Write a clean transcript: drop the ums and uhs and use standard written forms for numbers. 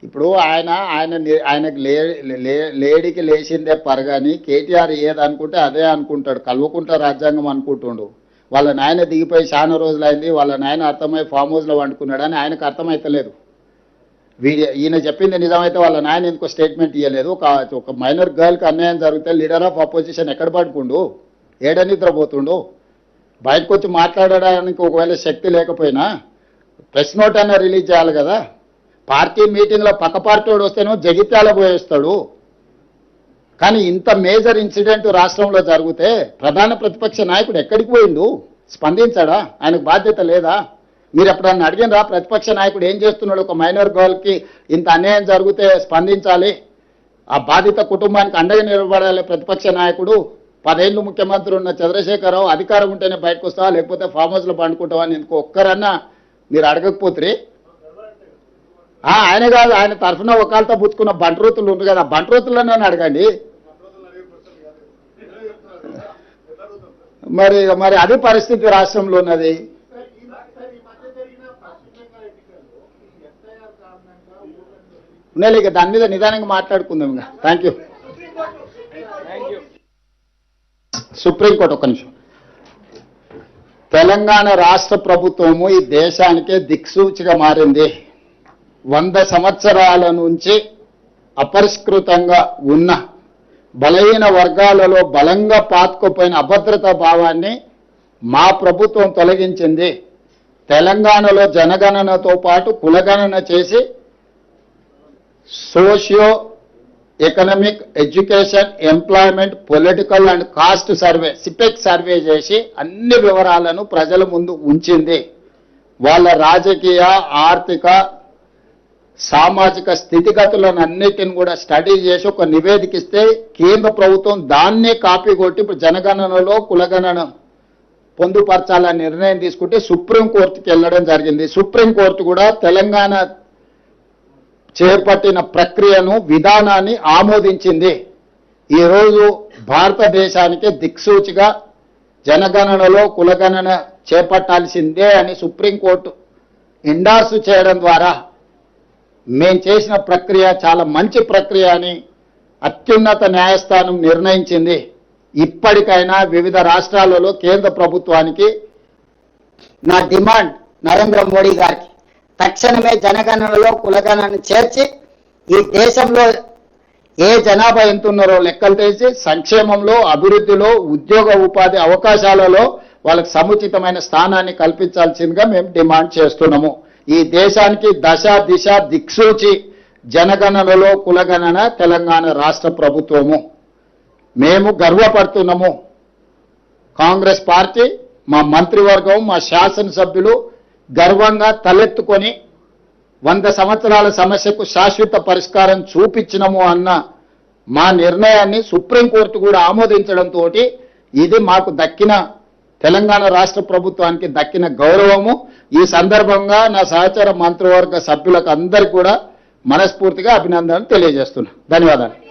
ఇప్పుడు ఆయనకు లేడీకి లేచిందే పరగాని కేటీఆర్ ఏదనుకుంటే అదే అనుకుంటాడు. కల్వకుంట్ల రాజ్యాంగం అనుకుంటుండు. వాళ్ళ నాయన దిగిపోయి చాలా రోజులైంది, వాళ్ళ నాయన అర్థమై ఫామ్ హౌస్లో వండుకున్నాడని ఆయనకు అర్థమైతలేదు. ఈయన చెప్పింది నిజమైతే వాళ్ళ నాయన ఎందుకో స్టేట్మెంట్ ఇవ్వలేదు. ఒక మైనర్ గర్ల్కి అన్యాయం జరిగితే లీడర్ ఆఫ్ అపోజిషన్ ఎక్కడ పడుకుండు, ఏడ నిద్రపోతుండు? బయటకు వచ్చి మాట్లాడడానికి ఒకవేళ శక్తి లేకపోయినా ప్రెస్ నోట్ అయినా రిలీజ్ చేయాలి కదా. పార్టీ మీటింగ్లో పక్క పార్టీ వాడు వస్తేనో జగిత్యాల పోయేస్తాడు. కానీ ఇంత మేజర్ ఇన్సిడెంట్ రాష్ట్రంలో జరిగితే ప్రధాన ప్రతిపక్ష నాయకుడు ఎక్కడికి పోయిండు? స్పందించాడా? ఆయనకు బాధ్యత లేదా? మీరు ఎప్పుడన్నా అడిగినరా ప్రతిపక్ష నాయకుడు ఏం చేస్తున్నాడు? ఒక మైనర్ గర్ల్కి ఇంత అన్యాయం జరిగితే స్పందించాలి, ఆ బాధిత కుటుంబానికి అండగా నిలబడాలి ప్రతిపక్ష నాయకుడు. 10 ఏళ్ళు ముఖ్యమంత్రి ఉన్న చంద్రశేఖరరావు అధికారం ఉంటేనే బయటకు వస్తావా, లేకపోతే ఫామ్ హౌస్లో పండుకుంటావా అని ఎందుకు ఒక్కరన్నా మీరు అడగకపోతే? ఆయన కాదు, ఆయన తరఫున ఒకళ్ళతో పుచ్చుకున్న బంట్రోతులు ఉంది కదా, బంట్రోతులను అడగండి. మరి అది పరిస్థితి రాష్ట్రంలో ఉన్నది. ఇక దాని మీద నిదానంగా మాట్లాడుకుందాం. ఇంకా థ్యాంక్ యూ. సుప్రీంకోర్టు ఒక్క నిమిషం. తెలంగాణ రాష్ట్ర ప్రభుత్వము ఈ దేశానికే దిక్సూచిగా మారింది. 100 సంవత్సరాల నుంచి అపరిష్కృతంగా ఉన్న బలహీన వర్గాలలో బలంగా పాతుకుపోయిన అభద్రతా భావాన్ని మా ప్రభుత్వం తొలగించింది. తెలంగాణలో జనగణనతో పాటు కులగణన చేసి socio economic, education, employment, political and caste survey, సిపెక్ survey చేసి అన్ని వివరాలను ప్రజల ముందు ఉంచింది. వాళ్ళ రాజకీయ, ఆర్థిక, సామాజిక స్థితిగతులను అన్నిటిని కూడా స్టడీ చేసి ఒక నివేదిక ఇస్తే కేంద్ర ప్రభుత్వం దాన్నే కాపీ కొట్టి ఇప్పుడు జనగణనలో కులగణన పొందుపరచాలని నిర్ణయం తీసుకుంటే సుప్రీంకోర్టుకి వెళ్ళడం జరిగింది. సుప్రీంకోర్టు కూడా తెలంగాణ చేపట్టిన ప్రక్రియను, విధానాన్ని ఆమోదించింది. ఈరోజు భారతదేశానికి దిక్సూచిగా జనగణనలో కులగణన చేపట్టాల్సిందే అని సుప్రీంకోర్టు ఎండార్స్ చేయడం ద్వారా మేం చేసిన ప్రక్రియ చాలా మంచి ప్రక్రియ అని అత్యున్నత న్యాయస్థానం నిర్ణయించింది. ఇప్పటికైనా వివిధ రాష్ట్రాలలో కేంద్ర ప్రభుత్వానికి నా డిమాండ్ నరేంద్ర మోడీ గారికి తక్షణమే జనగణనలో కులగణన చేర్చి ఈ దేశంలో ఏ జనాభా ఎంత ఉన్నారో లెక్కలు తీసి సంక్షేమంలో, అభివృద్ధిలో, ఉద్యోగ ఉపాధి అవకాశాలలో వాళ్ళకి సముచితమైన స్థానాన్ని కల్పించాల్సిందిగా మేము డిమాండ్ చేస్తున్నాము. ఈ దేశానికి దశ దిశ దిక్సూచి జనగణనలో కులగణన తెలంగాణ రాష్ట్ర ప్రభుత్వము. మేము గర్వపడుతున్నాము. కాంగ్రెస్ పార్టీ, మా మంత్రివర్గం, మా శాసనసభ్యులు గర్వంగా తలెత్తుకొని 100 సంవత్సరాల సమస్యకు శాశ్వత పరిష్కారం చూపించినము అన్న మా నిర్ణయాన్ని సుప్రీంకోర్టు కూడా ఆమోదించడంతో ఇది మాకు దక్కిన, తెలంగాణ రాష్ట్ర ప్రభుత్వానికి దక్కిన గౌరవము. ఈ సందర్భంగా నా సహచర మంత్రివర్గ సభ్యులకు అందరికీ కూడా మనస్ఫూర్తిగా అభినందనలు తెలియజేస్తున్నా. ధన్యవాదాలు.